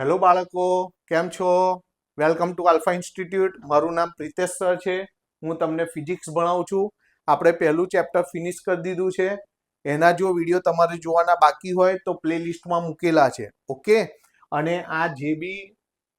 Hello બાળકો, કેમ છો? Welcome to alpha institute. મારું નામ પ્રિતેશ સર છે. હું તમને ફિઝિક્સ ભણાવું છું. આપણે પહેલું ચેપ્ટર ફિનિશ કરી દીધું છે. એના જો વિડીયો તમારે જોવાના બાકી હોય તો પ્લેલિસ્ટમાં મૂકેલા છે. ઓકે, અને આ જે બી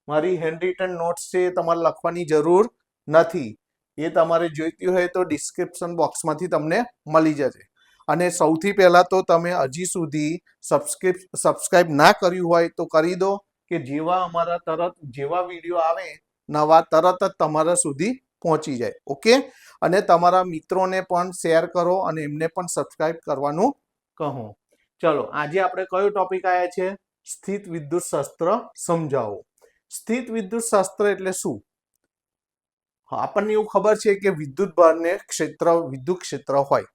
મારી હેન્ડ રિટન નોટ્સ છે એ તમારે લખવાની જરૂર નથી. એ તમારે જોઈતી હોય તો ડિસ્ક્રિપ્શન બોક્સમાંથી તમને મળી જશે. અને સૌથી પહેલાં તો તમે હજી સુધી સબસ્ક્રાઇબ ના કર્યું હોય તો કરી દો, કે જેવા અમારા તરત જેવા વિડીયો આવે નવા તરત જ તમારા સુધી પહોંચી જાય. ઓકે, અને તમારા મિત્રોને પણ શેર કરો અને એમને પણ સબસ્ક્રાઇબ કરવાનું કહો. ચલો, આજે આપણે કયો ટોપિક આવ્યા છે? સ્થિત વિદ્યુત શાસ્ત્ર સમજાવો. સ્થિત વિદ્યુત શાસ્ત્ર એટલે શું? આપણને એવું ખબર છે કે વિદ્યુત ભારને વિદ્યુત ક્ષેત્ર હોય,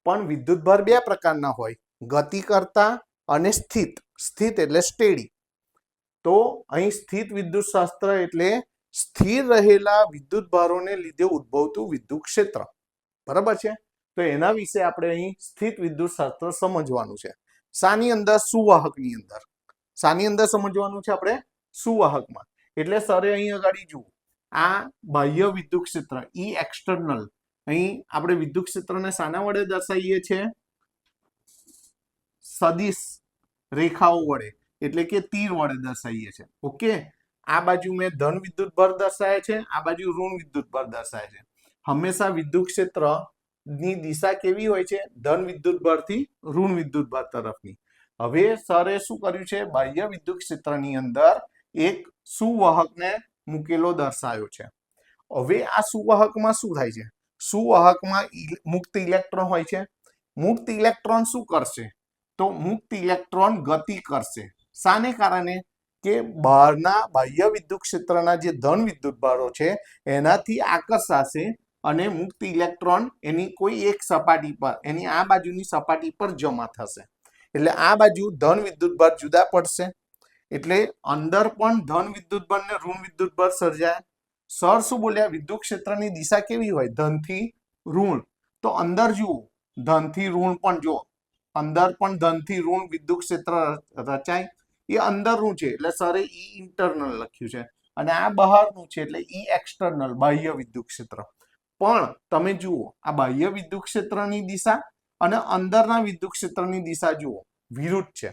પણ વિદ્યુત ભાર બે પ્રકારના હોય, ગતિ કરતા અને સ્થિત. સ્થિત એટલે સ્ટેડી. તો અહીં સ્થિત વિદ્યુત શાસ્ત્ર એટલે સ્થિર રહેલા વિદ્યુત ભારોને લીધે ઉદ્ભવતું વિદ્યુત ક્ષેત્ર. બરાબર છે? તો એના વિશે આપણે અહીં સ્થિત વિદ્યુત શાસ્ત્ર સમજવાનું છે. શાની અંદર? સુવાહકની અંદર. શાની અંદર સમજવાનું છે આપણે? સુવાહકમાં. એટલે સરે અહીં આગળ જુઓ, આ બાહ્ય વિદ્યુત ક્ષેત્ર ઈ એક્સટર્નલ. અહીં આપણે વિદ્યુત ક્ષેત્રને શાના વડે દર્શાવીએ છીએ? સદિશ રેખાઓ વડે, એટલે કે તીર વડે દર્શાવીએ છીએ. ઓકે, આ બાજુ મેં ધન વિદ્યુત ભાર દર્શાવે છે, આ બાજુ ઋણ વિદ્યુત ભાર દર્શાવે છે. હંમેશા વિદ્યુત ક્ષેત્ર ની દિશા કેવી હોય છે? ધન વિદ્યુત ભારથી ઋણ વિદ્યુત ભાર તરફની. હવે સરે શું કર્યું છે? બાહ્ય વિદ્યુત ક્ષેત્રની અંદર એક સુવાહકને મૂકેલો દર્શાવ્યો છે. હવે આ સુવાહકમાં શું થાય છે? સુવાહકમાં મુક્ત ઇલેક્ટ્રોન હોય છે. મુક્ત ઇલેક્ટ્રોન શું કરશે? તો મુક્ત ઇલેક્ટ્રોન ગતિ કરશે. શાને કારણે? કે બહારના બાહ્ય વિદ્યુત ક્ષેત્રના જે ધન વિદ્યુત ભારો છે એનાથી આકર્ષાશે અને મુક્ત ઇલેક્ટ્રોન એની કોઈ એક સપાટી પર, એની આ બાજુની સપાટી પર જમા થશે. એટલે આ બાજુ ધન વિદ્યુત ભાર જુદા પડશે. એટલે અંદર પણ ધન વિદ્યુત ભાર ને ઋણ વિદ્યુત ભાર સર્જાય. સર શું બોલ્યા? વિદ્યુત ક્ષેત્રની દિશા કેવી હોય? ધનથી ઋણ. તો અંદર જુઓ, ધનથી ઋણ પણ જુઓ, અંદર પણ ધનથી ઋણ વિદ્યુત ક્ષેત્ર રચાય. એ અંદરનું છે એટલે સરે ઈ ઇન્ટરનલ લખ્યું છે, અને આ બહારનું છે એટલે ઈ એક્સટર્નલ, બાહ્ય વિદ્યુત ક્ષેત્ર. પણ તમે જુઓ, આ બાહ્ય વિદ્યુત ક્ષેત્રની દિશા અને અંદરના વિદ્યુત ક્ષેત્રની દિશા જુઓ, વિરુદ્ધ છે.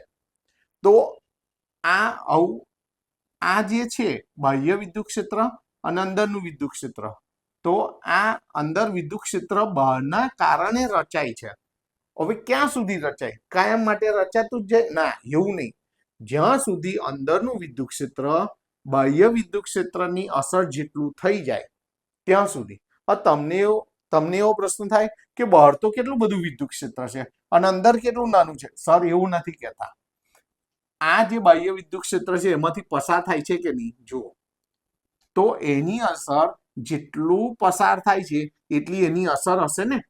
તો આ જે છે બાહ્ય વિદ્યુત ક્ષેત્ર અને અંદરનું વિદ્યુત ક્ષેત્ર, તો આ અંદર વિદ્યુત ક્ષેત્ર બહારના કારણે રચાય છે. હવે ક્યાં સુધી રચાય? કાયમ માટે રચાતું જ જાય ના, એવું નહીં. જ્યાં સુધી અંદરનું વિદ્યુત ક્ષેત્ર બાહ્ય વિદ્યુત ક્ષેત્રની અસર જેટલું થઈ જાય ત્યાં સુધી. તમને એવો પ્રશ્ન થાય કે બહાર તો કેટલું બધું વિદ્યુત ક્ષેત્ર છે અને અંદર કેટલું નાનું છે. સર એવું નથી કહેતા. આ જે બાહ્ય વિદ્યુત ક્ષેત્ર છે એમાંથી પસાર થાય છે કે નહીં, જુઓ, તો એની અસર જેટલું પસાર થાય છે એટલી એની અસર હશે ને.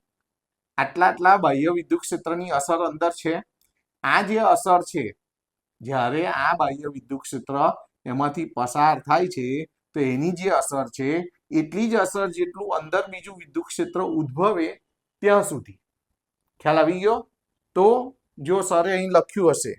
આટલા બાહ્ય વિદ્યુત ક્ષેત્રની અસર અંદર છે. આ જે અસર છે, જ્યારે આ બાહ્ય વિદ્યુત ક્ષેત્ર એમાંથી પસાર થાય છે તો એની જે અસર છે એટલી જ અસર જેટલું અંદર બીજું વિદ્યુત ક્ષેત્ર ઉદ્ભવે ત્યાં સુધી. ખ્યાલ આવી ગયો? તો જો સરે અહીં લખ્યું હશે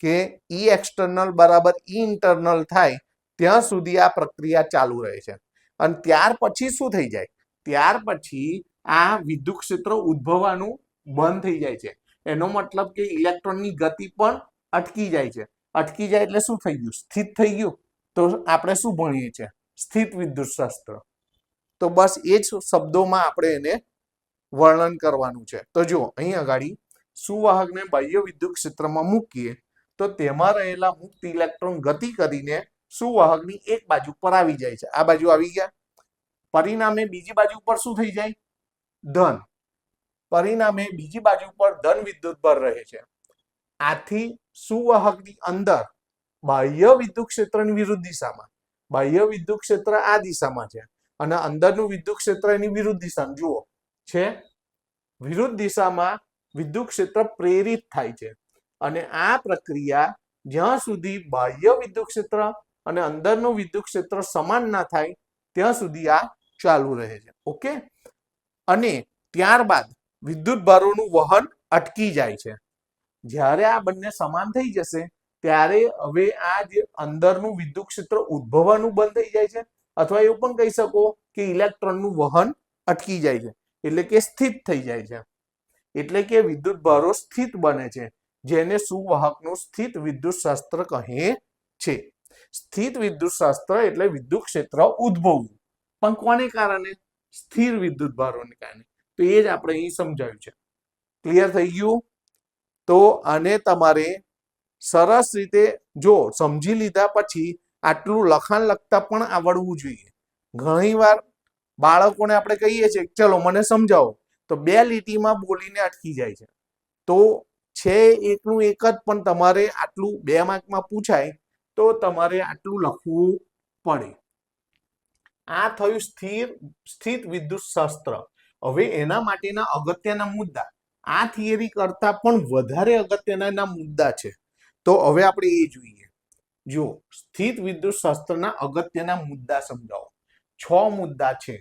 કે ઈ એક્સટર્નલ બરાબર ઈ ઇન્ટરનલ થાય ત્યાં સુધી આ પ્રક્રિયા ચાલુ રહે છે. અને ત્યાર પછી શું થઈ જાય? ત્યાર પછી આ વિદ્યુત ક્ષેત્ર ઉદ્ભવવાનું બંધ થઈ જાય છે. એનો મતલબ કે ઇલેક્ટ્રોનની ગતિ પણ અટકી જાય છે. અટકી જાય એટલે શું થઈ ગયું? સ્થિત થઈ ગયું. તો આપણે શું ભણીએ છીએ? સ્થિત વિદ્યુત શાસ્ત્ર. તો બસ એ જ શબ્દોમાં આપણે એને વર્ણન કરવાનું છે. તો જો અહીં આગળ સુવાહકને બાહ્ય વિદ્યુત ક્ષેત્રમાં મૂકીએ તો તેમાં રહેલા મુક્ત ઇલેક્ટ્રોન ગતિ કરીને સુવાહકની એક બાજુ પર આવી જાય છે. આ બાજુ આવી ગયા. પરિણામે બીજી બાજુ પર શું થઈ જાય? ધન. પરિણામે બીજી બાજુ પર ધન વિદ્યુત ભાર રહે છે. આથી સુવાહકની અંદર બાહ્ય વિદ્યુત ક્ષેત્રની વિરુદ્ધ દિશામાં, બાહ્ય વિદ્યુત ક્ષેત્ર આ દિશામાં છે અને અંદરનું વિદ્યુત ક્ષેત્ર એની વિરુદ્ધ દિશામાં જુઓ છે. વિરુદ્ધ દિશામાં વિદ્યુત ક્ષેત્ર પ્રેરિત થાય છે. અને આ પ્રક્રિયા જ્યાં સુધી બાહ્ય વિદ્યુત ક્ષેત્ર અને અંદરનું વિદ્યુત ક્ષેત્ર સમાન ના થાય ત્યાં સુધી આ ચાલુ રહે છે. ઓકે, અને ત્યારબાદ વિદ્યુત ભારોનું વહન અટકી જાય છે. જ્યારે આ બંને સમાન થઈ જશે ત્યારે હવે આ જે અંદરનું વિદ્યુત ક્ષેત્ર ઉદ્ભવવાનું બંધ થઈ જાય છે, અથવા એવું પણ કહી શકો કે ઇલેક્ટ્રોનનું વહન અટકી જાય છે, એટલે કે સ્થિત થઈ જાય છે. એટલે કે વિદ્યુત ભારો સ્થિત બને છે, જેને સુવાહકનું સ્થિત વિદ્યુત શાસ્ત્ર કહે છે. સ્થિત વિદ્યુત શાસ્ત્ર એટલે વિદ્યુત ક્ષેત્ર ઉદ્ભવવું, પણ કોને કારણે? સ્થિર વિદ્યુત ભારોને કારણે. તો એ જ આપણે અહીં સમજાવ્યું છે. ક્લિયર થઈ ગયું? તો આને તમારે સરસ રીતે જો સમજી લીધા પછી આટલું લખાણ લખતા પણ આવડવું જોઈએ. ઘણી વાર બાળકોને આપણે કહીએ છીએ ચલો મને સમજાવો, તો 2 લીટીમાં બોલીને અટકી જાય છે. તો છે એકનું એક જ, પણ તમારે આટલું 2 માર્કમાં પૂછાય તો તમારે આટલું લખવું પડે. આ થયું સ્થિત વિદ્યુત શાસ્ત્ર. હવે એના માટેના અગત્યના મુદ્દા, આ થિયરી કરતા પણ વધારે અગત્યના મુદ્દા છે. તો હવે આપણે એ જોઈએ. જો સ્થિત વિદ્યુત શાસ્ત્રના અગત્યના મુદ્દા સમજાવો. 6 મુદ્દા છે.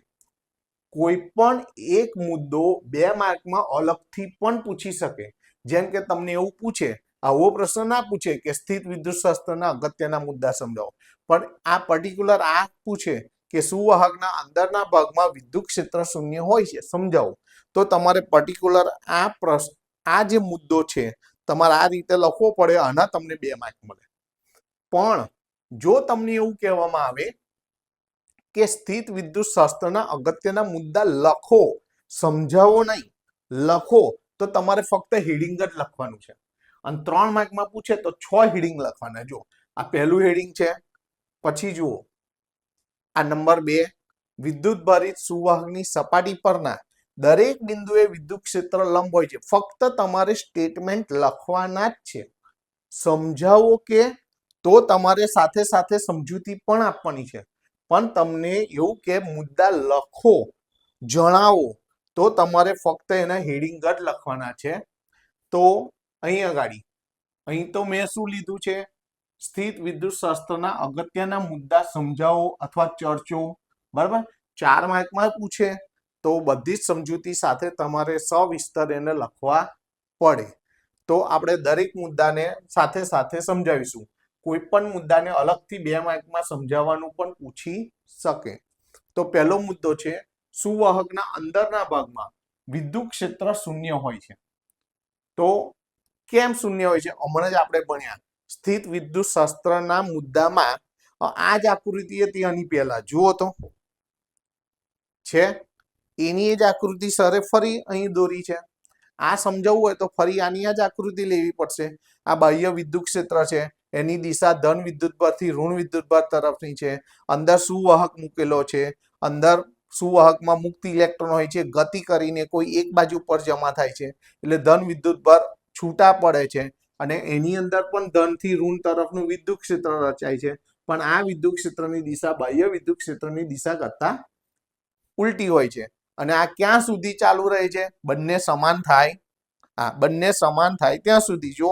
કોઈ પણ એક મુદ્દો 2 માર્કમાં અલગથી પણ પૂછી શકે. જેમ કે તમને એવું પૂછે, આવો પ્રશ્ન ના પૂછે કે સ્થિત વિદ્યુત શાસ્ત્રના અગત્યના મુદ્દા સમજાવો, પણ આ પર્ટિક્યુલર આ પૂછે કે સુવાહકના અંદરના ભાગમાં વિદ્યુત ક્ષેત્ર શૂન્ય હોય છે, સમજાવો. તો તમારે પર્ટિક્યુલર આ પ્રશ્ન, આ જે મુદ્દો છે તમારે આ રીતે લખવો પડે, આના તમને 2 માર્ક મળે. પણ જો તમને એવું કહેવામાં આવે કે સ્થિત વિદ્યુત શાસ્ત્રના અગત્યના મુદ્દા લખો, સમજાવો નહીં, લખો, તો તમારે ફક્ત હેડિંગ જ લખવાનું છે. અને 3 માર્કમાં પૂછે તો 6 હેડિંગ લખવાના. જો આ પહેલું હેડિંગ છે, પછી જુઓ આ નંબર 2, વિદ્યુત ભારિત સુવાહકની સપાટી પરના દરેક બિંદુએ વિદ્યુત ક્ષેત્ર લંબ હોય છે. ફક્ત તમારે સ્ટેટમેન્ટ લખવાના જ છે. સમજાવો કે તો તમારે સાથે સાથે સમજૂતી પણ આપવાની છે. પણ તમને એવું કે મુદ્દા લખો, જણાવો, તો તમારે ફક્ત એના હેડિંગ જ લખવાના છે. તો અહીં અગાડી, અહીં તો મેં શું લીધું છે? સ્થિત વિદ્યુત શાસ્ત્રના અગત્યના મુદ્દા સમજાવો અથવા ચર્ચો. બરાબર? 4 માર્કમાં પૂછે તો બધી જ સમજૂતી સાથે તમારે સવિસ્તર એને લખવા પડે. તો આપણે દરેક મુદ્દાને સાથે સાથે સમજાવીશું. કોઈ પણ મુદ્દાને અલગથી 2 માર્કમાં સમજાવવાનું પણ પૂછી શકે. તો પહેલો મુદ્દો છે, સુવાહકના અંદરના ભાગમાં વિદ્યુત ક્ષેત્ર શૂન્ય હોય છે. તો કેમ શૂન્ય હોય છે? હમણાં જ આપણે ભણ્યા સ્થિત વિદ્યુત શાસ્ત્રના મુદ્દામાં આ જ આકૃતિ હતી. આની પહેલા જુઓ તો છે, એની જ આકૃતિ સરે ફરી અહીં દોરી છે. આ સમજાવવું હોય તો ફરી આની જ આકૃતિ લેવી પડશે. આ બાહ્ય વિદ્યુત ક્ષેત્ર છે, એની દિશા ધન વિદ્યુતભારથી ઋણ વિદ્યુતભાર તરફની છે. અંદર સુવાહક મૂકેલો છે. અંદર સુવાહકમાં મુક્ત ઇલેક્ટ્રોન હોય છે, ગતિ કરીને કોઈ એક બાજુ પર જમા થાય છે, એટલે ધન વિદ્યુતભાર છૂટા પડે છે. અને એની અંદર પણ ધનથી ઋણ તરફનું વિદ્યુત ક્ષેત્ર રચાય છે. પણ આ વિદ્યુત ક્ષેત્રની દિશા બાહ્ય વિદ્યુત ક્ષેત્રની દિશા કરતા ઉલટી હોય છે. અને આ ક્યાં સુધી ચાલુ રહે છે? બંને સમાન થાય, બંને સમાન થાય ત્યાં સુધી. જો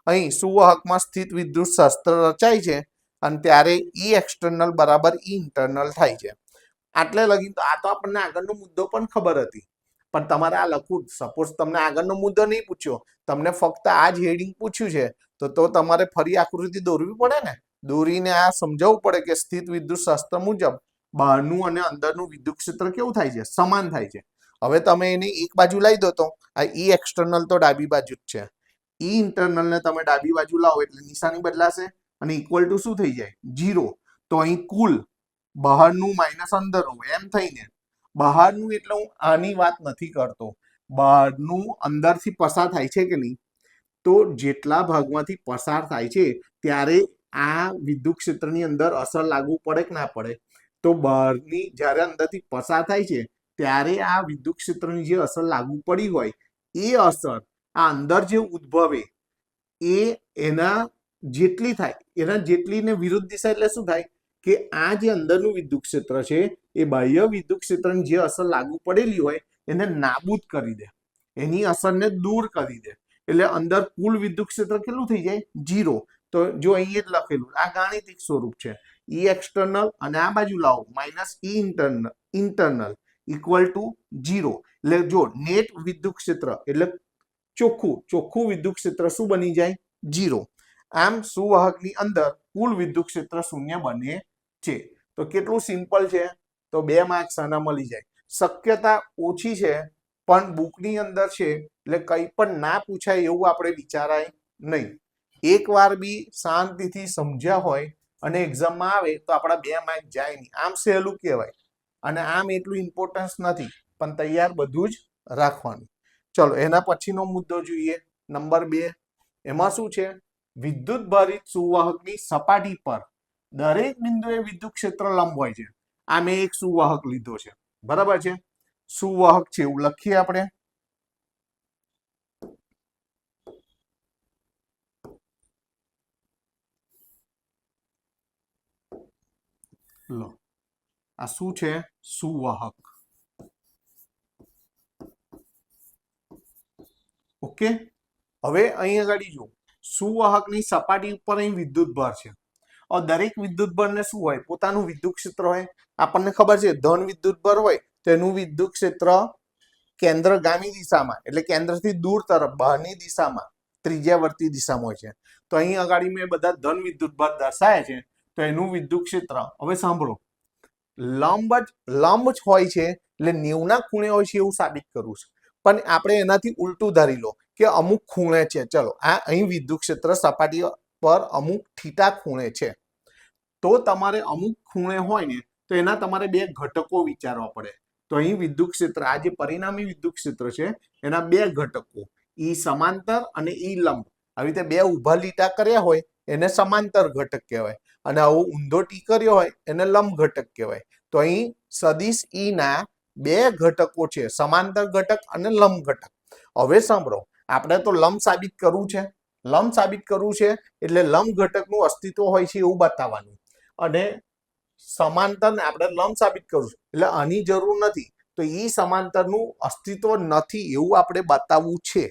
અહીં સુવાહકમાં સ્થિત વિદ્યુત શાસ્ત્ર રચાય છે અને ત્યારે ઈ એક્સટર્નલ બરાબર ઈ ઇન્ટરનલ થાય છે. આટલે લગી તો આ તો આપણને આગળનો મુદ્દો પણ ખબર હતી, પણ તમારે આ લખવું. સપોઝ તમને આગળનો મુદ્દો નહીં પૂછ્યો, તમને ફક્ત આ જ હેડિંગ પૂછ્યું છે, તો તમારે ફરી આકૃતિ દોરવી પડે ને. દોરીને આ સમજાવવું પડે કે સ્થિત વિદ્યુત શાસ્ત્ર મુજબ બહારનું અને અંદરનું વિદ્યુત ક્ષેત્ર કેવું થાય છે? સમાન થાય છે. હવે તમે એને એક બાજુ લાવી દો તો આ ઈ એક્સટર્નલ તો ડાબી બાજુ જ છે. ઈ ઇન્ટરનલ ને તમે ડાબી બાજુ લાવો એટલે નિશાની બદલાશે અને ઇક્વલ ટુ શું થઈ જાય? 0. તો અહીં કુલ બહારનું માઇનસ અંદરનું એમ થઈને, બહારનું એટલે હું આની વાત નથી કરતો, બહારનું અંદરથી પસાર થાય છે કે નહીં, તો જેટલા ભાગમાંથી પસાર થાય છે ત્યારે આ વિદ્યુત ક્ષેત્રની અંદર અસર લાગુ પડે કે ના પડે? તો બહારની જ્યારે અંદરથી પસાર થાય છે ત્યારે આ વિદ્યુત ક્ષેત્રની જે અસર લાગુ પડી હોય એ અસર આ અંદર જે ઉદ્ભવે એ એના જેટલી થાય, એના જેટલીને વિરુદ્ધ દિશા. એટલે શું થાય કે આ જે અંદરનું વિદ્યુત ક્ષેત્ર છે એ બાહ્ય વિદ્યુત ક્ષેત્રની જે અસર લાગુ પડેલી હોય એને નાબૂદ કરી દે, એની અસરને દૂર કરી દે. એટલે અંદર કુલ વિદ્યુત ક્ષેત્ર કેટલું થઈ જાય? 0. તો જો અહીં જ લખેલું, આ ગાણિતિક સ્વરૂપ છે. ઈ એક્સટર્નલ અને આ બાજુ લાવો minus E internal equal to 0. એટલે જો નેટ વિદ્યુત ક્ષેત્ર એટલે ચોખ્ખું વિદ્યુત ક્ષેત્ર શું બની જાય? 0. આમ સુવાહકની અંદર કુલ વિદ્યુત ક્ષેત્ર શૂન્ય બને છે. તો કેટલું સિમ્પલ છે, તો 2 માર્ક્સ આના મળી જાય. શક્યતા ઓછી છે, પણ બુકની અંદર છે એટલે કંઈ પણ ના પૂછાય એવું આપણે વિચારાય નહીં. એકવાર બી શાંતિથી સમજ્યા હોય અને એક્ઝામમાં આવે તો આપણા 2 માર્ક જાય નહીં. આમ સહેલું કહેવાય અને આમ એટલું ઇમ્પોર્ટન્સ નથી, પણ તૈયાર બધું જ રાખવાનું. ચલો એના પછીનો મુદ્દો જોઈએ, નંબર 2. એમાં શું છે, વિદ્યુત ભારિત સુવાહકની સપાટી પર દરેક બિંદુએ વિદ્યુત ક્ષેત્ર લંબ હોય છે. આ મેં એક સુવાહક લીધો છે, બરાબર છે. સુવાહક છે એવું લખીએ આપણે. લો, આ શું છે, સુવાહક. ઓકે, હવે અહીં આગળ જો સુવાહકની સપાટી ઉપર અહીં વિદ્યુત ભાર છે. દરેક વિદ્યુત ભારને શું હોય, પોતાનું વિદ્યુત ક્ષેત્ર હોય. આપણને ખબર છે ધન વિદ્યુત ભાર હોય તો એનું વિદ્યુત ક્ષેત્ર કેન્દ્રગામી દિશામાં એટલે કેન્દ્રથી દૂર તરફ બહારની દિશામાં ત્રિજ્યાવર્તી દિશામાં હોય છે. તો અહીં આગળ મેં બધા ધન વિદ્યુત ભાર દર્શાવ્યા છે, તો એનું વિદ્યુત ક્ષેત્ર હવે સાંભળો, લંબ જ હોય છે એટલે 90 ના ખૂણે હોય છે એવું સાબિત કરવું છે. પણ આપણે એનાથી ઉલટું ધારી લો કે અમુક ખૂણે છે. ચલો આ અહીં વિદ્યુત ક્ષેત્ર સપાટી પર અમુક થીટા ખૂણે છે. તો તમારે અમુક ખૂણે હોય ને તો એના તમારે 2 ઘટકો વિચારવા પડે. તો અહીં વિદ્યુત ક્ષેત્ર, આ જે પરિણામી વિદ્યુત ક્ષેત્ર છે એના 2 ઘટકો, ઈ સમાંતર અને ઈ લંબ. આવી રીતે 2 ઊભા લીટા કર્યા હોય એને સમાંતર ઘટક કહેવાય, અને આવો ઊંધો ટી કર્યો હોય એને લંબ ઘટક કહેવાય. તો અહીં સદિશ ઈ ના 2 ઘટકો છે, સમાંતર ઘટક અને લંબ ઘટક. હવે સાંભળો, આપણે તો લંબ સાબિત કરવું છે. લંબ સાબિત કરવું છે એટલે લંબ ઘટકનું અસ્તિત્વ હોય છે એવું બતાવવાનું, અને સમાંતરને આપણે લંબ સાબિત કરવું છે એટલે આની જરૂર નથી. તો ઈ સમાંતરનું અસ્તિત્વ નથી એવું આપણે બતાવવું છે.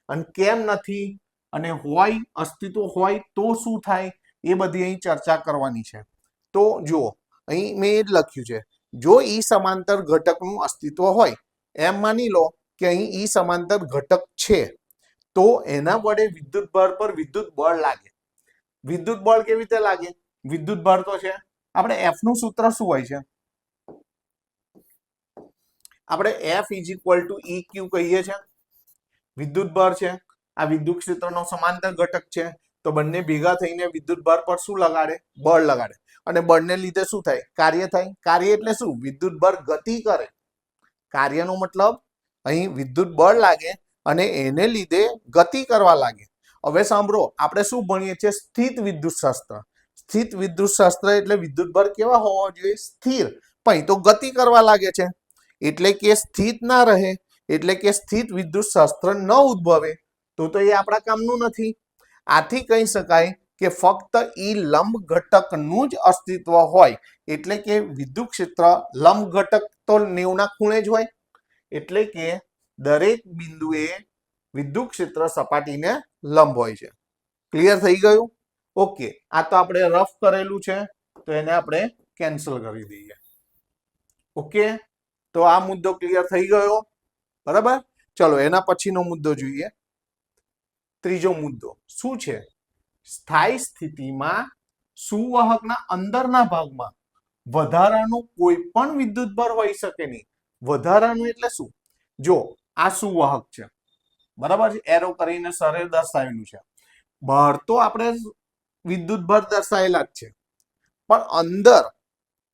અને કેમ નથી, અને હોય અસ્તિત્વ હોય તો શું થાય, એ બધી અહીં ચર્ચા કરવાની છે. તો જુઓ, અહીં મેં એ જ લખ્યું છે, જો ઈ સમાંતર ઘટકનું અસ્તિત્વ હોય, એમ માની લો કે અહીં ઈ સમાંતર ઘટક છે, તો એના વડે વિદ્યુત ભાર પર વિદ્યુત બળ લાગે. વિદ્યુત બળ કેવી રીતે લાગે, વિદ્યુત ભાર તો છે, આપણે એફ નું સૂત્ર શું હોય છે, આપણે એફ ઇઝ ઇક્વલ ટુ ઈ ક્યુ કહીએ છીએ. વિદ્યુત ભાર છે, આ વિદ્યુત ક્ષેત્રનો સમાંતર ઘટક છે, તો બંને ભેગા થઈને વિદ્યુત ભાર પર શું લગાડે, બળ લગાડે. અને બળને લીધે શું થાય, કાર્ય થાય. કાર્ય એટલે શું, વિદ્યુત ભાર ગતિ કરે. કાર્યનો મતલબ અહીં વિદ્યુત બળ લાગે અને એને લીધે ગતિ કરવા લાગે. હવે સાંભળો, આપણે શું ભણીએ છીએ, સ્થિત વિદ્યુત શાસ્ત્ર. સ્થિત વિદ્યુત શાસ્ત્ર એટલે વિદ્યુત ભાર કેવા હોવા જોઈએ, સ્થિર. પણ તો ગતિ કરવા લાગે છે એટલે કે સ્થિત ના રહે, એટલે કે સ્થિત વિદ્યુત શાસ્ત્ર ન ઉદ્ભવે. તો એ આપણા કામનું નથી. આથી કહી શકાય કે ફક્ત ઈ લંબ ઘટકનું જ અસ્તિત્વ હોય, એટલે કે વિદ્યુત ક્ષેત્ર લંબ ઘટક તો 90 ના ખૂણે જ હોય, એટલે કે દરેક બિંદુએ વિદ્યુત ક્ષેત્ર સપાટીને લંબ હોય છે. ક્લિયર થઈ ગયું? ઓકે, આ તો આપણે રફ કરેલું છે, તો એને આપણે કેન્સલ કરી દઈએ. ઓકે, તો આ મુદ્દો ક્લિયર થઈ ગયો, બરાબર. ચલો એના પછીનો મુદ્દો જોઈએ. ત્રીજો મુદ્દો શું છે, સ્થાયી સ્થિતિમાં સુવાહકના અંદરના ભાગમાં વધારાનું કોઈ પણ વિદ્યુત ભાર હોઈ શકે નહીં. વધારાનું એટલે શું, જો આ સુવાહક છે, બરાબર છે, એરો કરીને સરે દર્શાવેલું છે. બહાર તો આપણે વિદ્યુત ભાર દર્શાવેલા જ છે, પણ અંદર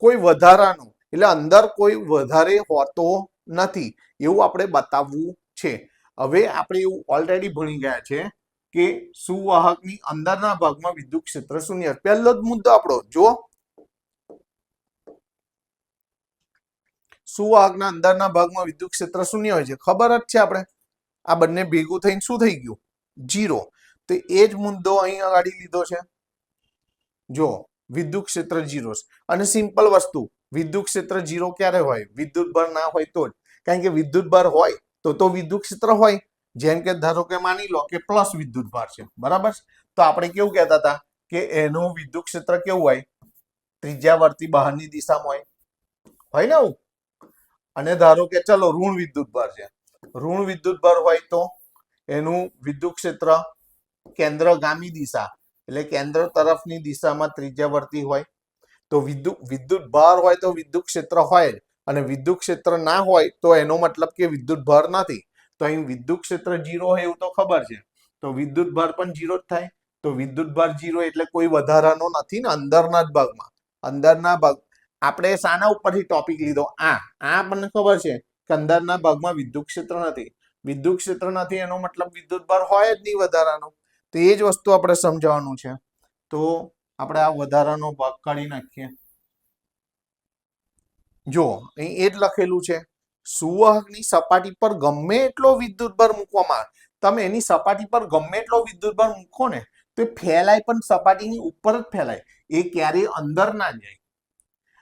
કોઈ વધારાનું એટલે અંદર કોઈ વધારે હોતો નથી એવું આપણે બતાવવું છે. હવે આપણે એવું ઓલરેડી ભણી ગયા છે કે સુવાહકની અંદરના ભાગમાં વિદ્યુત ક્ષેત્ર શૂન્ય. પહેલો જ મુદ્દો આપણો જો, સુવાહકના અંદરના ભાગમાં વિદ્યુત ક્ષેત્ર શૂન્ય હોય છે, ખબર જ છે. આપણે આ બંને ભેગું થઈને શું થઈ ગયું, 0. તો એ જ મુદ્દો અહીં આગળ લીધો છે. જો વિદ્યુત ક્ષેત્ર 0 અને સિમ્પલ વસ્તુ, વિદ્યુત ક્ષેત્ર 0 ક્યારે હોય, વિદ્યુત ભાર ના હોય તો જ. કારણ કે વિદ્યુત ભાર હોય તો વિદ્યુત ક્ષેત્ર હોય. જેમ કે ધારો કે માની લો કે પ્લસ વિદ્યુત ભાર છે, બરાબર. તો આપણે કેવું કહેતા હતા કે એનું વિદ્યુત ક્ષેત્ર કેવું હોય, ત્રિજ્યાવર્તી બહારની દિશામાં હોય ને. અને ધારો કે ચલો ઋણ વિદ્યુત ભાર છે, ઋણ વિદ્યુત ભાર હોય તો એનું વિદ્યુત ક્ષેત્ર કેન્દ્રગામી દિશા એટલે કેન્દ્ર તરફની દિશામાં ત્રિજ્યાવર્તી હોય. તો વિદ્યુત ભાર હોય તો વિદ્યુત ક્ષેત્ર હોય જ, અને વિદ્યુત ક્ષેત્ર ના હોય તો એનો મતલબ કે વિદ્યુત ભાર નથી. તો અહીં વિદ્યુત ક્ષેત્ર 0 હોય એવું તો ખબર છે, તો વિદ્યુત ભાર પણ 0 જ થાય. તો વિદ્યુત ભાર 0 એટલે કોઈ વધારાનો નથી ને અંદરના જ ભાગમાં. અંદરના ભાગ આપણે શાના ઉપરથી ટોપિક લીધો? આ આપણને ખબર છે કે અંદરના ભાગમાં વિદ્યુત ક્ષેત્ર નથી. વિદ્યુત ક્ષેત્ર નથી એનો મતલબ વિદ્યુત ભાર હોય જ નહીં વધારાનો. તો એ જ વસ્તુ આપણે સમજાવવાનું છે. તો આપણે આ વધારાનો ભાગ કાઢી નાખીએ. જો અહીં એ જ લખેલું છે, સુવાહકની સપાટી પર ગમે એટલો વિદ્યુત ભાર મૂકવામાં આવે, તમે એની સપાટી પર ગમે એટલો વિદ્યુત ભાર મૂકો ને તો એ ફેલાય પણ સપાટીની ઉપર જ ફેલાય, એ ક્યારેય અંદર ના જાય.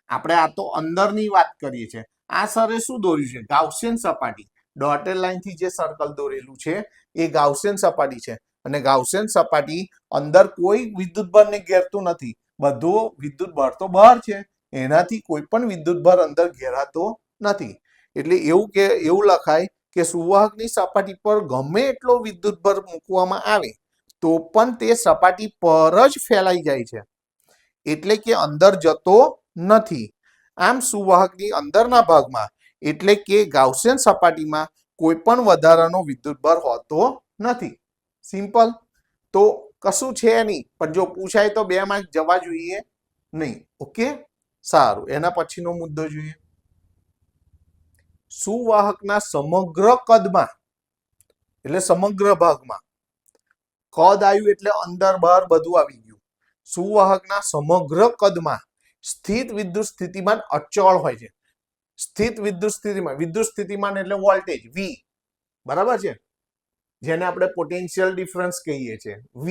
આપણે આ તો અંદરની વાત કરીએ છીએ. આ સરે શું દોર્યું છે? ગાઉસિયન સપાટી. ડોટેડ લાઈનથી જે સર્કલ દોરેલું છે એ ગાઉસિયન સપાટી છે, અને ગાઉસિયન સપાટી અંદર કોઈ વિદ્યુત ભારને ઘેરતું નથી. બધો વિદ્યુત ભાર તો બહાર છે, એનાથી કોઈ પણ વિદ્યુત ભાર અંદર ઘેરાતો નથી. એટલે એવું લખાય કે સુવાહકની સપાટી પર ગમે એટલો વિદ્યુત ભાર મૂકવામાં આવે તો પણ તે સપાટી પર જ ફેલાઈ જાય છે, એટલે કે અંદર જતો નથી. આમ સુવાહકની અંદરના ભાગમાં એટલે કે ગાઉસિયન સપાટીમાં કોઈ પણ વધારાનો વિદ્યુત ભાર હોતો નથી. સિમ્પલ. તો કશું છે નહીં, પણ જો પૂછાય તો 2 માર્ક જવા જોઈએ નહીં. ઓકે, સારું. એના પછીનો મુદ્દો જોઈએ. સુવાહકના સમગ્ર કદમાં એટલે સમગ્ર ભાગમાં, કદ આવ્યું એટલે અંદર બહાર બધું આવી ગયું. સુવાહકના સમગ્ર કદમાં સ્થિત વિદ્યુત સ્થિતિમાન અચળ હોય છે. સ્થિત વિદ્યુત સ્થિતિમાન એટલે વોલ્ટેજ V, બરાબર છે, જેને આપણે પોટેન્શિયલ ડિફરન્સ કહીએ છીએ, V.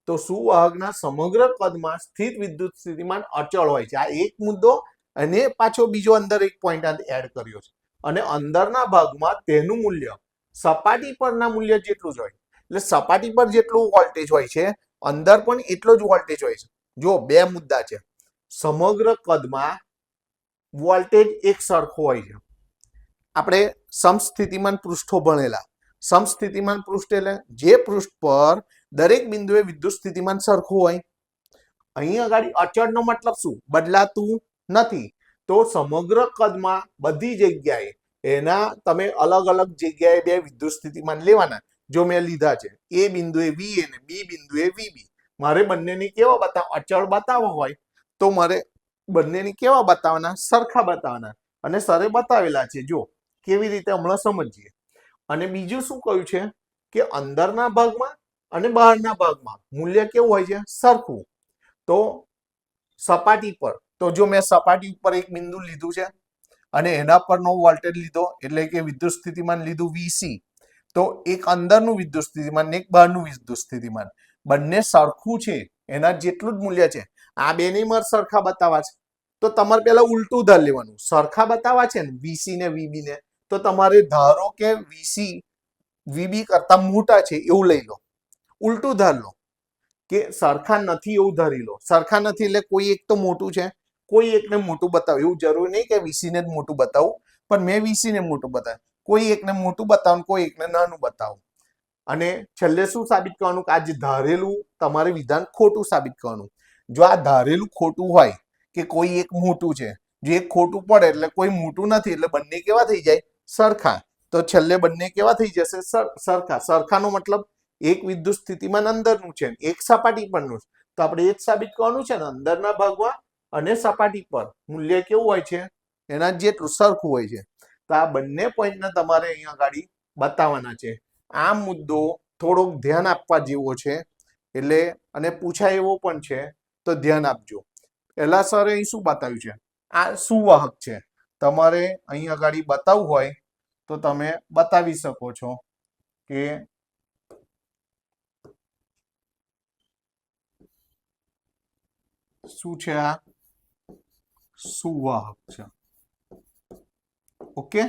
તો સુવાહકના સમગ્ર કદમાં સ્થિત વિદ્યુત સ્થિતિમાન અચળ હોય છે. આ એક મુદ્દો, અને પાછો બીજો અંદર એક પોઈન્ટ એડ કર્યો છે. અને અંદરના ભાગમાં તેનું મૂલ્ય સપાટી પરના મૂલ્ય જેટલું જ હોય. એટલે સપાટી પર જેટલું વોલ્ટેજ હોય છે અંદર પણ એટલો જ વોલ્ટેજ હોય છે. જો 2 મુદ્દા છે. સમગ્ર કદમાં વોલ્ટેજ એક સરખો હોય છે. આપણે સમસ્થિતિમાન પૃષ્ઠો ભણેલા. સમસ્થિતિમાન પૃષ્ઠ એટલે જે પૃષ્ઠ પર દરેક બિંદુએ વિદ્યુત સ્થિતિમાન સરખું હોય. અહીં આગળ અચળનો મતલબ શું? બદલાતું નથી. તો સમગ્ર કદમાં બધી જગ્યાએ એના તમે અલગ અલગ જગ્યાએ 2 વિદ્યુત સ્થિતિમાન લેવાના. જો મેં લીધા છે એ બિંદુએ VA અને બી બિંદુએ VB, મારે બંનેની કેવા બતાવવા? અચળ બતાવવા હોય તો મારે બંનેની કેવા બતાવવાના? સરખા બતાવવાના. અને સરે બતાવેલા છે, જો કેવી રીતે હમણાં સમજીએ. અને બીજું શું કહ્યું છે કે અંદરના ભાગમાં અને બહારના ભાગમાં મૂલ્ય કેવું હોય છે? સરખું. તો સપાટી પર, તો જો મેં સપાટી ઉપર એક બિંદુ લીધું છે અને એના પરનો વોલ્ટેજ લીધો, એટલે કે વિદ્યુત સ્થિતિમાન લીધું VC, તો એક અંદરનું વિદ્યુત સ્થિતિમાન ને એક બહારનું વિદ્યુત સ્થિતિમાન બંને સરખું છે, એના જેટલું જ મૂલ્ય છે. આ બેને મારે સરખા બતાવવા છે, તો તમારે પેલા ઉલટું ધાર લેવાનું. સરખા બતાવવા છે ને VC ને VB ને, તો તમારે ધારો કે VC VB કરતા મોટા છે એવું લઈ લો. ઉલટું ધાર લો કે સરખા નથી એવું ધારી લો. સરખા નથી એટલે કોઈ એક તો મોટું છે, કોઈ એકને મોટું બતાવું. એવું જરૂરી નહીં કે VC ને જ મોટું બતાવું, પણ મેં VC ને મોટું બતાવ્યું. કોઈ એકને મોટું બતાવું, કોઈ એકને નાનું બતાવું. અને છેલ્લે શું સાબિત કરવાનું? કે આ જે ધારેલું તમારે વિધાન ખોટું સાબિત કરવાનું. જો આ ધારેલું ખોટું હોય કે કોઈ એક મોટું છે, જો એક ખોટું પડે એટલે કોઈ મોટું નથી, એટલે બંને કેવા થઈ જાય? સરખા. તો છેલ્લે બંને કેવા થઈ જશે? સરખા. સરખાનો મતલબ એક વિદ્યુત સ્થિતિમાન અંદરનું છે, એક સપાટી પરનું. તો આપણે એ જ સાબિત કરવાનું છે ને, અંદરના ભાગમાં અને સપાટી પર મૂલ્ય કેવું હોય છે? એના જેટલું સરખું હોય છે. તો આ બંને પોઈન્ટને તમારે અહીંયા આગળ બતાવવાના છે. આ મુદ્દો થોડોક ધ્યાન આપવા જેવો છે, એટલે અને પૂછાય એવો પણ છે, તો ધ્યાન આપજો. પહેલા સરે અહીં શું બતાવ્યું છે? આ સુવાહક છે. તમારે અહીં આગળ બતાવવું હોય તો તમે બતાવી શકો છો કે શું છે? આ સુવાહક છે. ઓકે,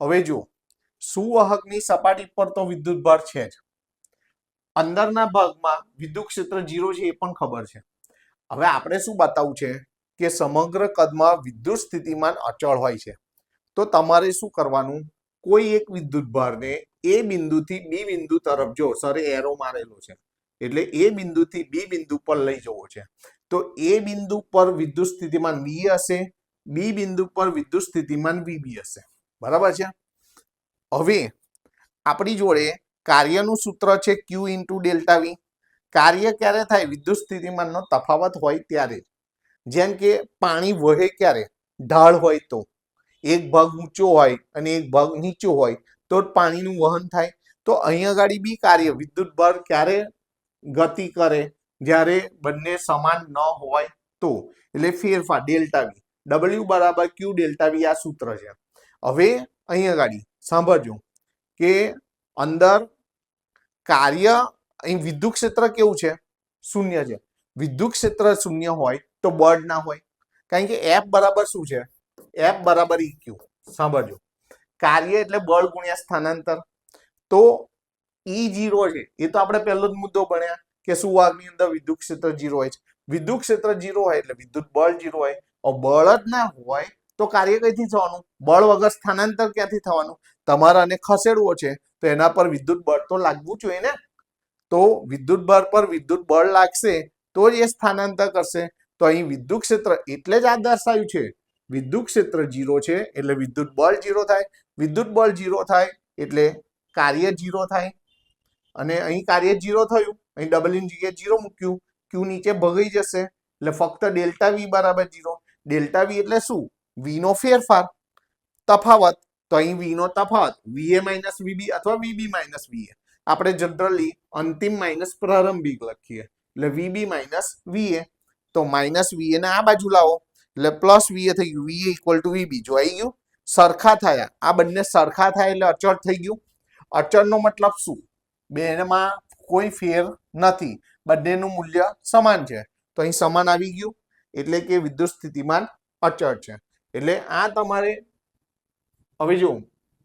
હવે જો સુવાહકની સપાટી પર તો વિદ્યુત ભાર છે જ, અંદરના ભાગમાં વિદ્યુત ક્ષેત્ર 0 છે એ પણ ખબર છે. હવે આપણે શું બતાવવું છે કે સમગ્ર કદમાં વિદ્યુત સ્થિતિમાન અચળ હોય છે. તો તમારે શું કરવાનું? કોઈ એક વિદ્યુત ભારને એ બિંદુથી બી બિંદુ તરફ, જો સરે એરો મારેલો છે, એટલે એ બિંદુથી બી બિંદુ પર લઈ જવો છે. તો એ બિંદુ પર વિદ્યુત સ્થિતિમાન વી હશે, બી બિંદુ પર વિદ્યુત સ્થિતિમાન વીબી હશે. બરાબર છે. હવે આપણી જોડે કાર્યનું સૂત્ર છે ક્યુ ઇન્ટુ ડેલ્ટા વી. કાર્ય ક્યારે થાય? વિદ્યુત સ્થિતિમાનનો તફાવત હોય ત્યારે. જેમ કે પાણી વહે ક્યારે? ઢાળ હોય તો. એક ભાગ ઊંચો હોય અને એક ભાગ નીચો હોય તો જ પાણીનું વહન થાય. તો અહીંયા આગળ બી કાર્ય વિદ્યુત ભાર ક્યારે ગતિ કરે? જ્યારે બંને સમાન ન હોય તો. એટલે ફેરફાર ડેલ્ટા વી. ડબલ્યુ બરાબર ક્યુ ડેલ્ટા વી આ સૂત્ર છે. હવે અહીંયા આગળ સાંભળજો કે અંદર કાર્ય અહીં વિદ્યુત ક્ષેત્ર કેવું છે? શૂન્ય છે. વિદ્યુત ક્ષેત્ર શૂન્ય હોય તો બળ ના હોય. કારણ કે એફ બરાબર શું છે? એફ બરાબર ઇક્યુ. સાંભળજો, કાર્ય એટલે બળ ગુણ્યા સ્થાનાંતર. તો E0 છે એ તો આપણે પહેલો જ મુદ્દો ભણ્યા કે સુવાહકની અંદર વિદ્યુત ક્ષેત્ર 0 હોય છે. વિદ્યુત ક્ષેત્ર 0 હોય એટલે વિદ્યુત બળ 0 હોય. બળ જ ના હોય તો કાર્ય કઈથી થવાનું? બળ વગર સ્થાનાંતર ક્યાંથી થવાનું? તમારે આને ખસેડવો છે તો એના પર વિદ્યુત બળ તો લાગવું જોઈએ ને. તો વિદ્યુત બળ પર વિદ્યુત બળ લાગશે તો જ એ સ્થાનાંતર કરશે. તો અહીં વિદ્યુત ક્ષેત્ર એટલે જ આ દર્શાવ્યું છે વિદ્યુત ક્ષેત્ર 0 છે એટલે વિદ્યુત બળ 0 થાય. વિદ્યુત બળ 0 થાય એટલે કાર્ય 0 થાય. અને અહીં કાર્ય 0 થયું, અહીં ડબલ ની જગ્યાએ 0 મૂક્યું, ક્યુ નીચે ભગાઈ જશે એટલે ફક્ત ડેલ્ટા વી બરાબર 0. ડેલ્ટા વી એટલે શું? વી નો ફેરફાર, તફાવત. તો અહીં વી નો તફાવત વીએ માઇનસ વીબી અથવા વીબી માઇનસ વીએ. આપણે જનરલી અંતિમ માઇનસ પ્રારંભિક લખીએ એટલે વીબી માઇનસ વીએ. તો માઇનસ વીએ ને આ બાજુ લાવો એટલે પ્લસ વીએ થઈ ગયું. વીએ ઇક્વલ ટુ વીબી. જો આવી ગયું? સરખા થયા. આ બંને સરખા થાય એટલે અચળ થઈ ગયું. અચળનો મતલબ શું? બેમાં કોઈ ફેર નથી, બંનેનું મૂલ્ય સમાન છે. તો અહીં સમાન આવી ગયું એટલે કે વિદ્યુત સ્થિતિમાન અચળ છે. એટલે આ તમારે હવે જો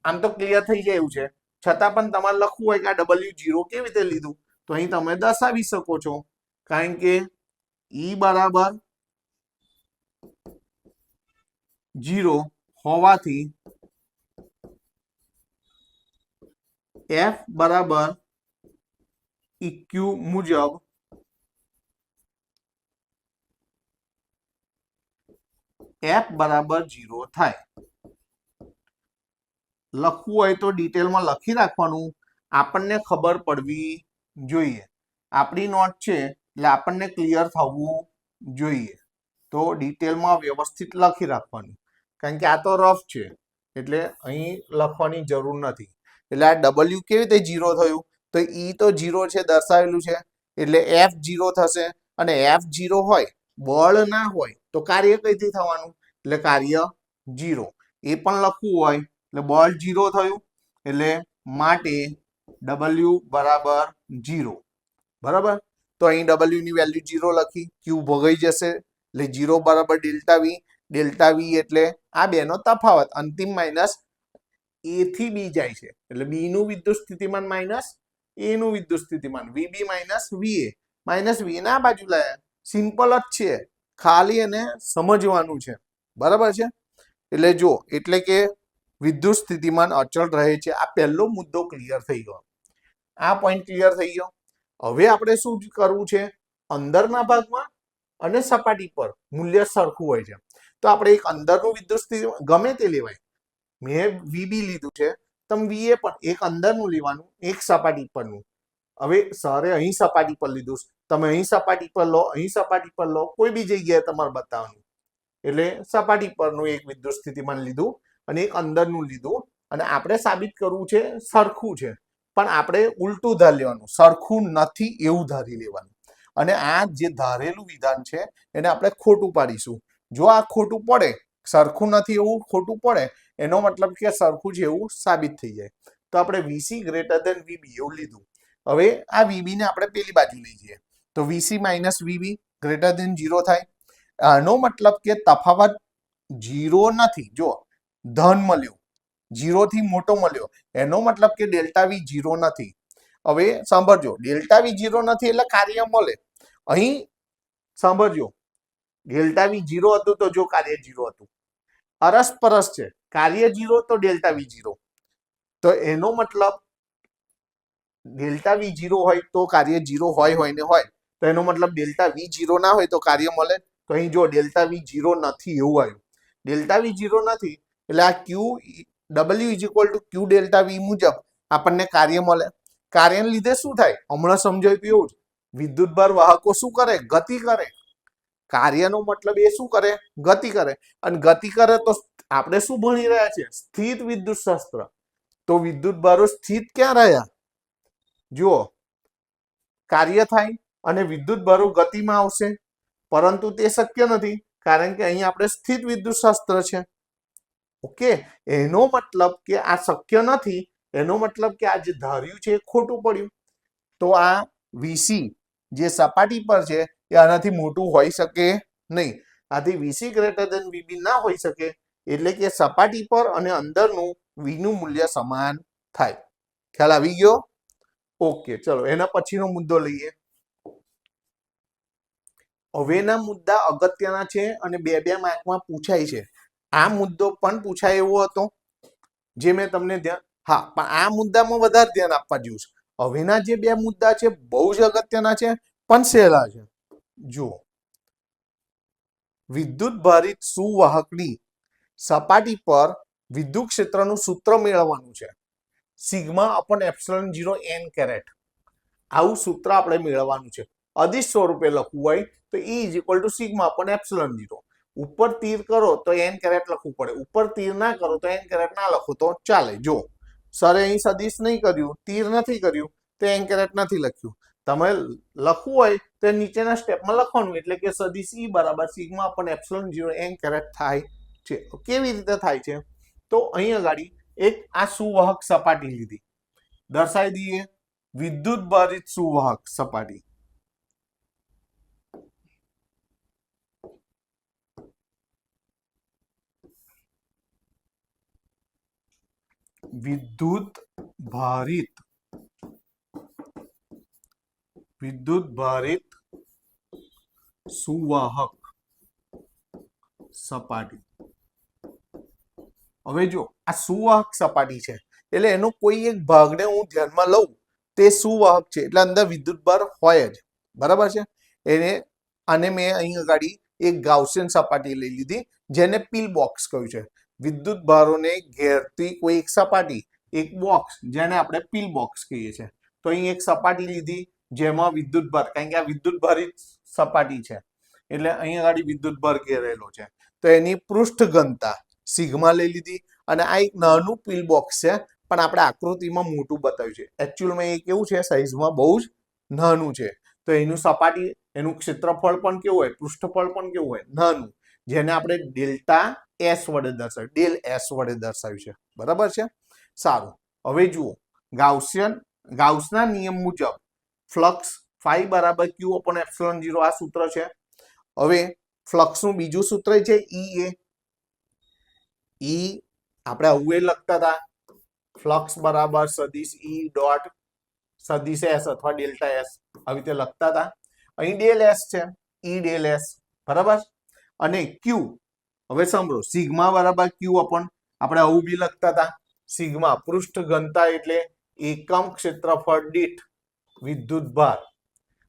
આમ તો ક્લિયર થઈ જાય એવું છે, છતાં પણ તમારે લખવું હોય કે આ W0 કેવી રીતે લીધું તો અહીં તમે દર્શાવી શકો છો. કારણ કે E બરાબર 0 હોવાથી F બરાબર ઇક્યુ મુજબ F બરાબર 0 થાય. લખવું હોય તો ડિટેલમાં લખી રાખવાનું, આપણને ખબર પડવી જોઈએ. આપણી નોટ છે એટલે આપણને ક્લિયર થવું જોઈએ. તો ડિટેલમાં વ્યવસ્થિત લખી રાખવાનું. કારણ કે આ તો રફ છે એટલે અહીં લખવાની જરૂર નથી. એટલે આ W કેવી રીતે 0 થયું? તો E તો 0 છે દર્શાવેલું છે એટલે F 0 થશે. અને F 0 હોય, બળ ના હોય તો કાર્ય કઈથી થવાનું? એટલે કાર્ય 0. એ પણ લખવું હોય એટલે બળ 0 થયું એટલે માટે W બરાબર 0. બરાબર. તો અહીં W ની વેલ્યુ 0 લખી, ક્યુ ભગાઈ જશે એટલે 0 બરાબર ડેલ્ટા વી. ડેલ્ટા વી એટલે આ બેનો તફાવત. અંતિમ માઇનસ એ થી બી જાય છે એટલે બી નું વિદ્યુત સ્થિતિમાન માઇનસ એ નું વિદ્યુત સ્થિતિમાન. વીબી માઇનસ વીએ. માઇનસ વી ને આ બાજુ લાયા. સિમ્પલ જ છે, ખાલી એને સમજવાનું છે. બરાબર છે. એટલે જો એટલે કે વિદ્યુત સ્થિતિમાન અચળ રહે છે. આ પહેલો મુદ્દો ક્લિયર થઈ ગયો. આ પોઈન્ટ ક્લિયર થઈ ગયો. હવે આપણે શું કરવું છે? અંદરના ભાગમાં અને સપાટી પર મૂલ્ય સરખું હોય છે તો આપણે એક અંદરનું વિદ્યુત સ્થિતિમાન ગમે તે લેવાય. મેં વીબી લીધું છે, તમે વીએ પણ એક અંદરનું લેવાનું, એક સપાટી પરનું. હવે સરે અહીં સપાટી પર લીધું, તમે અહીં સપાટી પર લો, અહીં સપાટી પર લો, કોઈ બી જગ્યાએ તમારે બતાવવાનું. એટલે સપાટી પરનું એક વિદ્યુત સ્થિતિમાન લીધું અને એક અંદરનું લીધું અને આપણે સાબિત કરવું છે સરખું છે. પણ આપણે ઉલટું ધારી લેવાનું, સરખું નથી એવું ધારી લેવાનું. અને આ જે ધારેલું વિધાન છે એને આપણે ખોટું પાડીશું. જો આ ખોટું પડે, સરખું નથી એવું ખોટું પડે, એનો મતલબ કે સરખું છે એવું સાબિત થઈ જાય. તો આપણે વીસી ગ્રેટર દેન વીબી એવું લીધું. હવે આ વીબી ને આપણે પેલી બાજુ લઈ જઈએ તો VC minus VB greater than 0 થાય. આનો મતલબ કે તફાવત 0 નથી. જો ધન મળ્યો, 0 થી મોટો મળ્યો, એનો મતલબ કે ડેલ્ટા વી 0 નથી. હવે સાંભળજો, ડેલ્ટા વી 0 નથી એટલે કાર્ય મળે. અહીં સાંભળજો, ડેલ્ટા વી 0 હતું તો જો કાર્ય 0 હતું. અરસપરસ છે, કાર્ય 0 તો ડેલ્ટા વી 0. તો એનો મતલબ ડેલ્ટા વી 0 હોય તો કાર્ય 0 હોય ને હોય, તો એનો મતલબ ડેલ્ટા વી 0 ના હોય તો કાર્ય મળે. તો અહીં જો ડેલ્ટા વી 0 નથી એવું આવ્યું. ડેલ્ટા વી 0 નથી એટલે આ Q W is equal to Q delta V મુજબ આપણને કાર્ય મળે. કાર્યને લીધે શું થાય હમણાં સમજાવ્યું એવું જ, વિદ્યુતભાર વાહકો શું કરે? ગતિ કરે. કાર્યનો મતલબ એ શું કરે? ગતિ કરે. અને ગતિ કરે તો આપણે શું ભણી રહ્યા છે? સ્થિત વિદ્યુત શાસ્ત્ર. તો વિદ્યુતભારો સ્થિત ક્યાં રહ્યા? જુઓ, કાર્ય થાય અને વિદ્યુતભારો ગતિમાં આવશે, પરંતુ તે શક્ય નથી કારણ કે અહીં આપણે સ્થિત વિદ્યુત શાસ્ત્ર છે. ઓકે, એનો મતલબ કે આ શક્ય નથી, એનો મતલબ કે આ જે ધાર્યું છે એ ખોટું પડ્યું. તો આ વીસી જે સપાટી પર છે એ આનાથી મોટું હોઈ શકે નહીં. આથી વીસી ગ્રેટર દેન વીબી ના હોઈ શકે, એટલે કે સપાટી પર અને અંદરનું વીનું મૂલ્ય સમાન થાય. ખ્યાલ આવી ગયો? ઓકે, ચલો એના પછીનો મુદ્દો લઈએ. હવેના મુદ્દા અગત્યના છે અને બે માર્કમાં પૂછાય છે. આ મુદ્દો પણ પૂછાય એવો હતો જે મેં તમને હા, પણ આ મુદ્દામાં વધારે ધ્યાન આપવા જેવું છે. હવેના જે બે મુદ્દા છે બહુ જ અગત્યના છે પણ સહેલા છે. જુઓ, વિદ્યુત ભારિત સુવાહકની સપાટી પર વિદ્યુત ક્ષેત્રનું સૂત્ર મેળવવાનું છે. Sigma upon epsilon 0 n caret. આવું સૂત્ર આપણે મેળવવાનું છે. અદિશ સ્વરૂપે લખવું હોય તો E is equal to sigma upon epsilon 0. ઉપર તીર કરો તો n કેરેટ લખવું પડે, ઉપર તીર ના કરો તો n કેરેટ ના લખો તો ચાલે. જો સરે અહીં સદિશ નહીં કર્યું, તીર નથી કર્યું તો n કેરેટ નથી લખ્યું. તમે લખવું હોય તો નીચેના સ્ટેપમાં લખવાનું, એટલે કે સદિશ E બરાબર sigma upon epsilon 0 n caret થાય છે. કેવી રીતે થાય છે? તો અહીં આગળ એક આ સુવાહક સપાટી લીધી, દર્શાવી દઈએ વિદ્યુત ભારિત સુવાહક સપાટી. વિદ્યુત ભારિત સુવાહક સપાટી. હવે જો આ સુવાહક સપાટી છે એટલે એનો કોઈ એક ભાગને હું ધ્યાનમાં લઉં તે સુવાહક છે એટલે અંદર વિદ્યુતભાર હોય જ, બરાબર છે. એને અને મેં અહીં આગળ એક ગાઉસિયન સપાટી લઈ લીધી જેને પિલ બોક્સ કહ્યું છે. વિદ્યુતભારોને ઘેરતી કોઈ એક સપાટી, એક બોક્સ જેને આપણે પિલ બોક્સ કહીએ છીએ. તો અહીં એક સપાટી લીધી જેમાં વિદ્યુતભાર, કારણ કે આ વિદ્યુતભારિત સપાટી છે એટલે અહીં આગળ વિદ્યુતભાર ઘેરેલો છે, તો એની પૃષ્ઠ ઘનતા સિગ્મા લઈ લીધી. અને આ એક નાનું પિલ બોક્સ છે પણ આપણે આકૃતિમાં મોટું બતાવ્યું છે. એકચ્યુઅલમાં એ કેવું છે, સાઈઝમાં બહુ જ નાનું છે. તો એનું સપાટી, એનું ક્ષેત્રફળ પણ કેવું હોય, પૃષ્ઠફળ પણ કેવું હોય, નાનું, જેને આપણે ડેલ્ટા એસ વડે દર્શાવ્યું, ડેલ એસ વડે દર્શાવ્યું છે. બરાબર છે. સારું, હવે જુઓ, ગાઉસના નિયમ મુજબ ફ્લક્સ ફાઈ બરાબર ક્યુ અપોન એપ્સિલોન 0 આ સૂત્ર છે. હવે ફ્લક્સનું બીજું સૂત્ર છે ઈ આપણે આવું લખતા હતા, ફ્લક્સ બરાબર સદિશ ઈ ડોટ સદિશ એસ અથવા ડેલ્ટા એસ, આવી રીતે લખતા હતા. અહીં ડેલ એસ છે, ઈ ડેલ એસ, બરાબર. અને ક્યુ, હવે સાંભળો, સિગ્મા બરાબર ક્યુ અપોન, આપણે આવું બી લખતા હતા, સિગ્મા પૃષ્ઠ ઘનતા એટલે એકમ ક્ષેત્રફળ દીઠ વિદ્યુતભાર.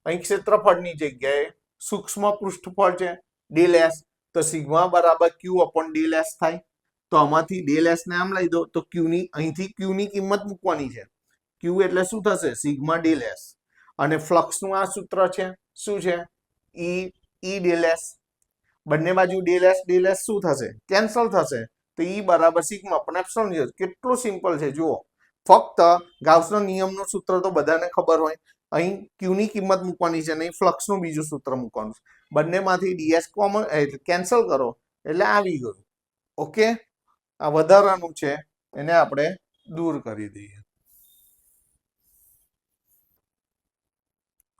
અહીં ક્ષેત્રફળની જગ્યાએ સૂક્ષ્મ પૃષ્ઠફળ છે ડેલ એસ, તો સિગ્મા બરાબર ક્યુ અપોન ડેલ એસ થાય. તો આમાંથી ડેલ એસ ને આમ લઈ દો તો ક્યુ ની, અહીંથી ક્યુ ની કિંમત મૂકવાની છે. ક્યુ એટલે શું થશે? Sigma del S. અને ફ્લક્સનું આ સૂત્ર છે, શું છે? ઈ ડેલ એસ. બંને બાજુ ડેલ એસ શું થશે? કેન્સલ થશે. તો ઈ બરાબર સિગ્મા પણ એપ્સિલોન 0. કેટલું સિમ્પલ છે જુઓ. ફક્ત ગાઉસનો નિયમનું સૂત્ર તો બધાને ખબર હોય, અહીં ક્યુ ની કિંમત મૂકવાની છે, નહીં ફ્લક્સનું બીજું સૂત્ર મૂકવાનું છે. બંનેમાંથી ડીએસ કોમન કેન્સલ કરો એટલે આવી ગયું. ઓકે, આ વધારાનું છે એને આપણે દૂર કરી દઈએ.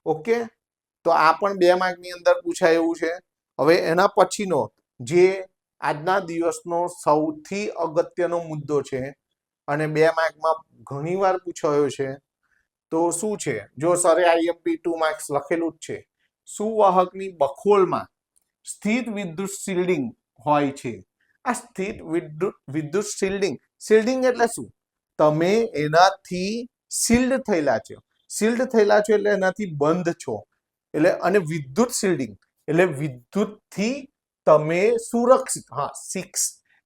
ઓકે, તો આ પણ 2 માર્કની અંદર પૂછાય એવું છે. હવે એના પછીનો જે આજના દિવસનો સૌથી અગત્યનો મુદ્દો છે અને 2 માર્કમાં ઘણીવાર પૂછાયો છે, તો શું છે? જો સરે આઈએમપી 2 માર્ક્સ લખેલું જ છે. સુવાહકની બખોલમાં સ્થિત વિદ્યુત શિલ્ડિંગ હોય છે. આ સ્થિત વિદ્યુત શિલ્ડિંગ એટલે શું? તમે એનાથી શિલ્ડ થયેલા છે. શિલ્ડ થયેલા છો એટલે એનાથી બંધ છો. એટલે અને વિદ્યુત શિલ્ડિંગ એટલે વિદ્યુતથી તમે સુરક્ષિત. હા,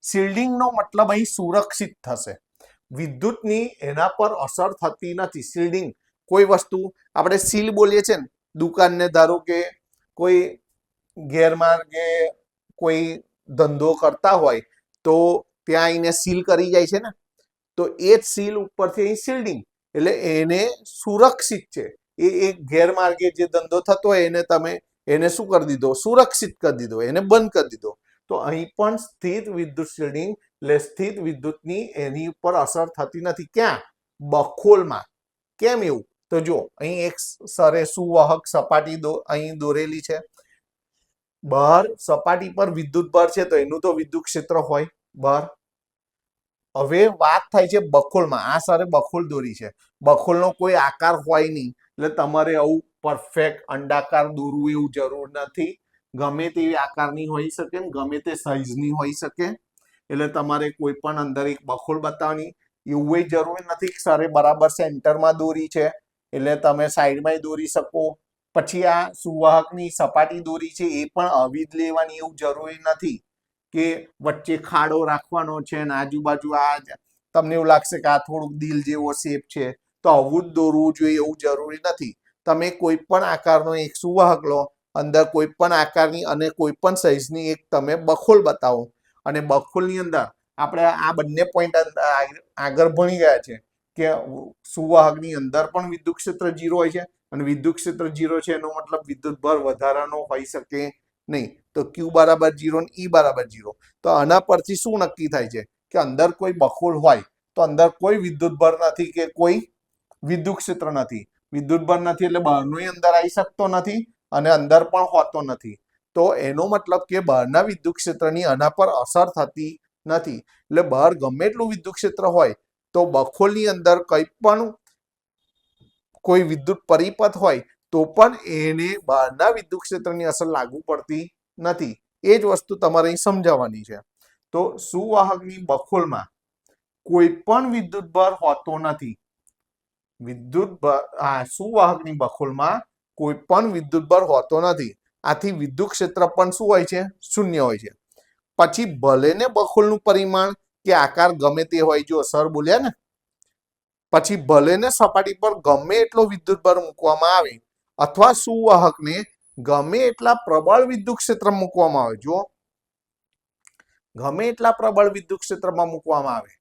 શિલ્ડિંગનો મતલબ અહીં સુરક્ષિત થશે. વિદ્યુતની એના પર અસર થતી નથી. શિલ્ડિંગ કોઈ વસ્તુ આપણે સીલ બોલીએ છીએ ને, દુકાનને ધારો કે કોઈ ગેરમાર્ગે કોઈ ધંધો કરતા હોય તો ત્યાં આવીને સીલ કરી જાય છે ને, તો એ જ સીલ ઉપરથી અહીં શિલ્ડિંગ એટલે એને સુરક્ષિત છે. એ એક ગેરમાર્ગે જે ધંધો થતો હોય એને તમે એને શું કરી દીધો? સુરક્ષિત કરી દીધો, એને બંધ કરી દીધો. તો અહીં પણ સ્થિત વિદ્યુત શિલ્ડિંગ એટલે સ્થિત વિદ્યુતની એની ઉપર અસર થતી નથી. ક્યાં? બખોલમાં. કેમ એવું? તો જો અહીં એક સરે સુવાહક સપાટી અહીં દોરેલી છે. બહાર સપાટી પર વિદ્યુત ભાર છે તો એનું તો વિદ્યુત ક્ષેત્ર હોય બહાર. હવે વાત થાય છે બખોલમાં. આ સરે બખોલ દોરી છે. બખોલનો કોઈ આકાર હોય નહીં એટલે તમારે આવું પરફેક્ટ અંડાકાર દોરવું એવું જરૂર નથી. ગમે તેવી આકારની હોઈ શકે ને ગમે તે સાઈઝની હોઈ શકે. એટલે તમારે કોઈ પણ અંદર એક બખોલ બતાવવાની એવું જરૂરી નથી કે સરે બરાબર સેન્ટરમાં દોરી છે એટલે તમે સાઈડમાં દોરી શકો. પછી આ સુવાહકની સપાટી દોરી છે એ પણ આવી જ લેવાની એવું જરૂરી નથી કે વચ્ચે ખાડો રાખવાનો છે ને આજુબાજુ આ તમને એવું લાગશે કે આ થોડુંક દિલ જેવો શેપ છે તો આવું જ દોરવું જોઈએ એવું જરૂરી નથી. તમે કોઈ પણ આકારનો એક સુવાહક લો, અંદર કોઈ પણ આકારની અને કોઈ પણ સાઈઝની એક તમે બખોલ બતાવો અને બખોલની અંદર આપણે આ બંને પોઈન્ટ આગળ ભણી ગયા છે કે સુવાહકની અંદર પણ વિદ્યુત ક્ષેત્ર 0 હોય છે અને વિદ્યુત ક્ષેત્ર 0 છે એનો મતલબ વિદ્યુત ભાર વધારાનો હોઈ શકે નહીં. તો Q બરાબર 0 ને E બરાબર 0. તો આના પરથી શું નક્કી થાય છે કે અંદર કોઈ બખોલ હોય તો અંદર કોઈ વિદ્યુત ભાર નથી કે કોઈ વિદ્યુત ક્ષેત્ર નથી. વિદ્યુત ભાર નથી એટલે બહારનો અંદર આવી શકતો નથી અને અંદર પણ હોતો નથી. તો એનો મતલબ કે બહારના વિદ્યુત ક્ષેત્રની આના પર અસર થતી નથી. એટલે બહાર ગમે એટલું વિદ્યુત ક્ષેત્ર હોય તો બખોલની અંદર કંઈ પણ કોઈ વિદ્યુત પરિપથ હોય તો પણ એને બહારના વિદ્યુત ક્ષેત્રની અસર લાગુ પડતી નથી. એ જ વસ્તુ તમારે અહીં સમજાવવાની છે. તો સુવાહકની બખોલમાં કોઈ પણ વિદ્યુત ભાર હોતો નથી. સુવાહકની બખોલમાં કોઈ પણ વિદ્યુત ભાર હોતો નથી. આથી વિદ્યુત ક્ષેત્ર પણ શું હોય છે? શૂન્ય હોય છે. પછી ભલે ને બખોલનું પરિમાણ કે આકાર ગમે તે હોય, જો સર બોલ્યા ને, પછી ભલે ને સપાટી પર ગમે એટલો વિદ્યુત ભાર મૂકવામાં આવે અથવા સુવાહકને ગમે એટલા પ્રબળ વિદ્યુત ક્ષેત્ર મૂકવામાં આવે, જો ગમે એટલા પ્રબળ વિદ્યુત ક્ષેત્રમાં મૂકવામાં આવે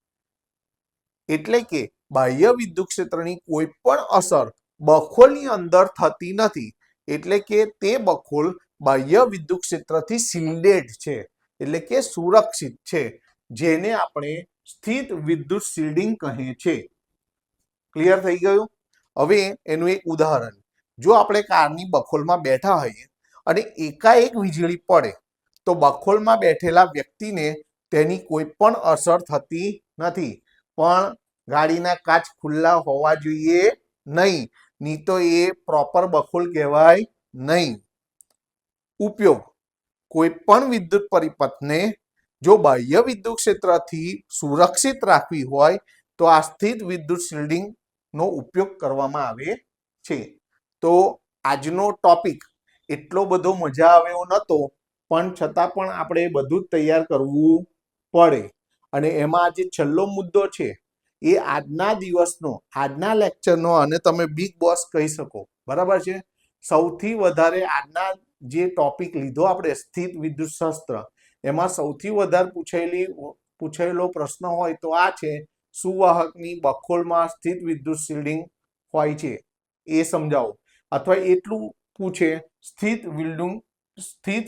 એટલે કે બાહ્ય વિદ્યુત ક્ષેત્રની કોઈ પણ અસર બખોલની અંદર થતી નથી. એટલે કે તે બખોલ બાહ્ય વિદ્યુત ક્ષેત્રથી શિલ્ડેડ છે એટલે કે સુરક્ષિત છે, જેને આપણે સ્થિત વિદ્યુત શિલ્ડિંગ કહે છે. ક્લિયર થઈ ગયું? હવે એનું એક ઉદાહરણ, જો આપણે કારની બખોલમાં બેઠા હોઈએ અને એકાએક વીજળી પડે તો બખોલમાં બેઠેલા વ્યક્તિને તેની કોઈ પણ અસર થતી નથી. પણ ગાડીના કાચ ખુલ્લા હોવા જોઈએ નહીં, નહીં તો એ પ્રોપર બખોલ કહેવાય નહીં. ઉપયોગ: કોઈ પણ વિદ્યુત પરિપથને જો બાહ્ય વિદ્યુત ક્ષેત્રથી સુરક્ષિત રાખવી હોય તો આ સ્થિત વિદ્યુત શિલ્ડિંગ નો ઉપયોગ કરવામાં આવે છે. તો આજનો ટોપિક એટલો બધો મજા આવે એવો નહોતો, પણ છતાં પણ આપણે બધું જ તૈયાર કરવું પડે. અને એમાં જે છેલ્લો મુદ્દો છે એ આજના દિવસનો, આજના લેક્ચરનો અને તમે બિગ બોસ કહી શકો, બરાબર છે. સૌથી વધારે આજના જે ટોપિક લીધો આપણે સ્થિત વિદ્યુત શાસ્ત્ર, એમાં સૌથી વધારે પૂછાયેલો પ્રશ્ન હોય તો આ છે, સુવાહકની બખોલમાં સ્થિત વિદ્યુત શિલ્ડિંગ હોય છે એ સમજાવો. અથવા એટલું પૂછે સ્થિત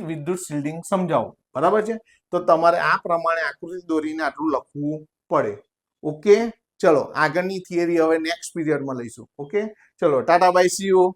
વિદ્યુત શિલ્ડિંગ સમજાવો, બરાબર છે. તો તમારે આ પ્રમાણે આકૃતિ દોરીને આટલું લખવું પડે. ઓકે, ચલો આગળની થિયરી હવે નેક્સ્ટ પીરિયડમાં લઈશું. ઓકે, ચલો ટાટા બાય, સી યુ.